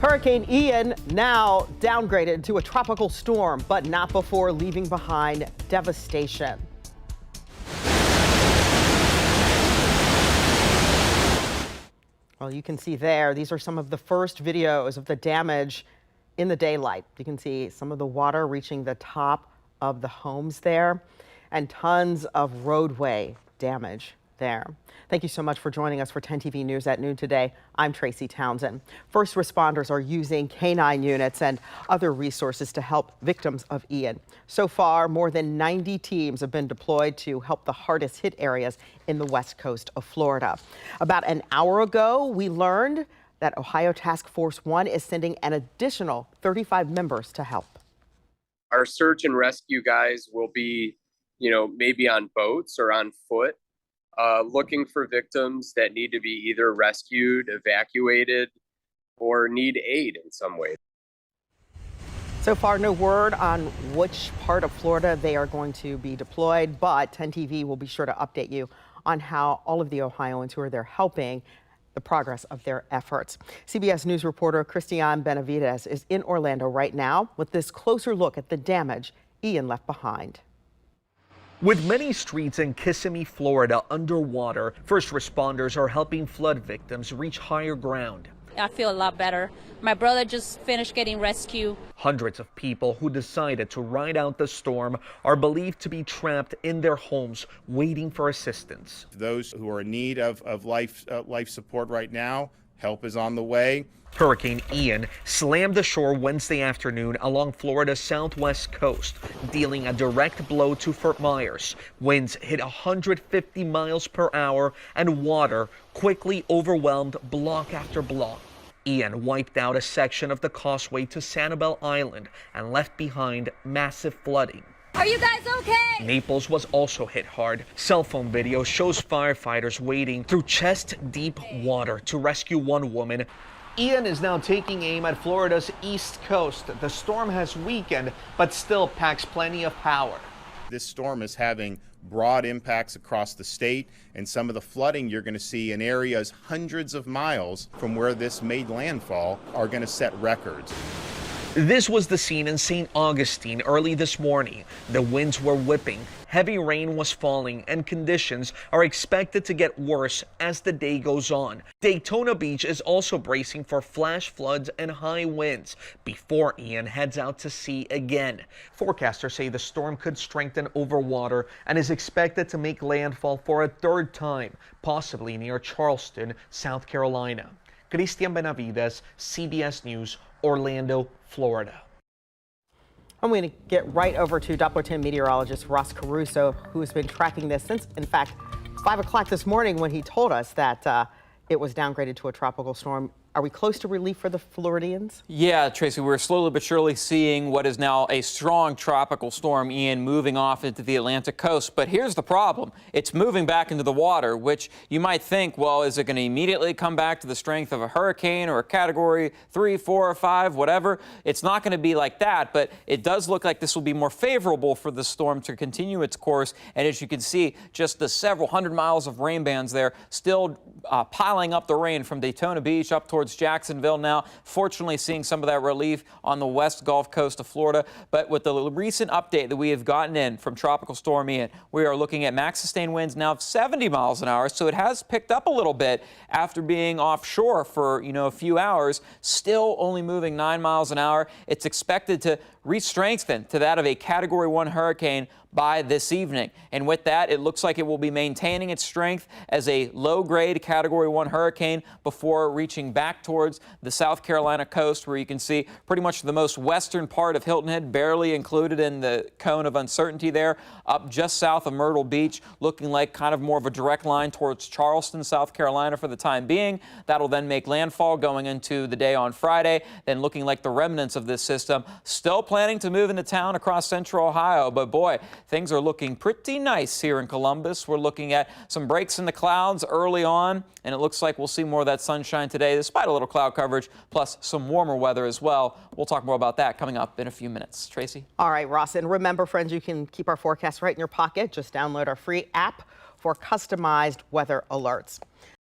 Hurricane Ian now downgraded to a tropical storm, but not before leaving behind devastation. Well, you can see there, these are some of the first videos of the damage in the daylight. You can see some of the water reaching the top of the homes there and tons of roadway damage there. Thank you so much for joining us for 10 TV News at noon today. I'm Tracy Townsend. First responders are using canine units and other resources to help victims of Ian. So far, more than 90 teams have been deployed to help the hardest hit areas in the west coast of Florida. About an hour ago, we learned that Ohio Task Force 1 is sending an additional 35 members to help. Our search and rescue guys will be, maybe on boats or on foot, looking for victims that need to be either rescued, evacuated, or need aid in some way. So far, no word on which part of Florida they are going to be deployed, but 10 TV will be sure to update you on how all of the Ohioans who are there helping the progress of their efforts. CBS News reporter Christiane Benavides is in Orlando right now with this closer look at the damage Ian left behind. With many streets in Kissimmee, Florida underwater, first responders are helping flood victims reach higher ground. I feel a lot better. My brother just finished getting rescued. Hundreds of people who decided to ride out the storm are believed to be trapped in their homes waiting for assistance. Those who are in need of life support right now, help is on the way. Hurricane Ian slammed ashore Wednesday afternoon along Florida's southwest coast, dealing a direct blow to Fort Myers. Winds hit 150 miles per hour and water quickly overwhelmed block after block. Ian wiped out a section of the causeway to Sanibel Island and left behind massive flooding. Are you guys okay? Naples was also hit hard. Cell phone video shows firefighters wading through chest-deep water to rescue one woman. Ian is now taking aim at Florida's east coast. The storm has weakened, but still packs plenty of power. This storm is having broad impacts across the state, and some of the flooding you're going to see in areas hundreds of miles from where this made landfall are going to set records. This was the scene in St. Augustine early this morning. The winds were whipping, heavy rain was falling, and conditions are expected to get worse as the day goes on. Daytona Beach is also bracing for flash floods and high winds before Ian heads out to sea again. Forecasters say the storm could strengthen over water and is expected to make landfall for a third time, possibly near Charleston, South Carolina. Christiane Benavides, CBS News, Orlando, Florida. I'm going to get right over to Doppler 10 meteorologist Ross Caruso, who has been tracking this since, in fact, 5 o'clock this morning when he told us that it was downgraded to a tropical storm. Are we close to relief for the Floridians? Yeah, Tracy, we're slowly but surely seeing what is now a strong tropical storm, Ian, moving off into the Atlantic coast. But here's the problem. It's moving back into the water, which you might think, well, is it going to immediately come back to the strength of a hurricane or a category 3, 4, or 5, whatever? It's not going to be like that, but it does look like this will be more favorable for the storm to continue its course. And as you can see, just the several hundred miles of rain bands there still piling up the rain from Daytona Beach up towards Jacksonville now. Fortunately, seeing some of that relief on the west Gulf Coast of Florida. But with the recent update that we have gotten in from Tropical Storm Ian, we are looking at max sustained winds now of 70 miles an hour. So it has picked up a little bit after being offshore for, a few hours, still only moving 9 miles an hour. It's expected to re-strengthen to that of a Category 1 hurricane by this evening. And with that, it looks like it will be maintaining its strength as a low-grade Category 1 hurricane before reaching back towards the South Carolina coast, where you can see pretty much the most western part of Hilton Head, barely included in the cone of uncertainty there, up just south of Myrtle Beach, looking like kind of more of a direct line towards Charleston, South Carolina for the time being. That'll then make landfall going into the day on Friday, then looking like the remnants of this system still planning to move into town across central Ohio. But boy, things are looking pretty nice here in Columbus. We're looking at some breaks in the clouds early on, and it looks like we'll see more of that sunshine today, despite a little cloud coverage, plus some warmer weather as well. We'll talk more about that coming up in a few minutes. Tracy? All right, Ross. And remember, friends, you can keep our forecast right in your pocket. Just download our free app for customized weather alerts.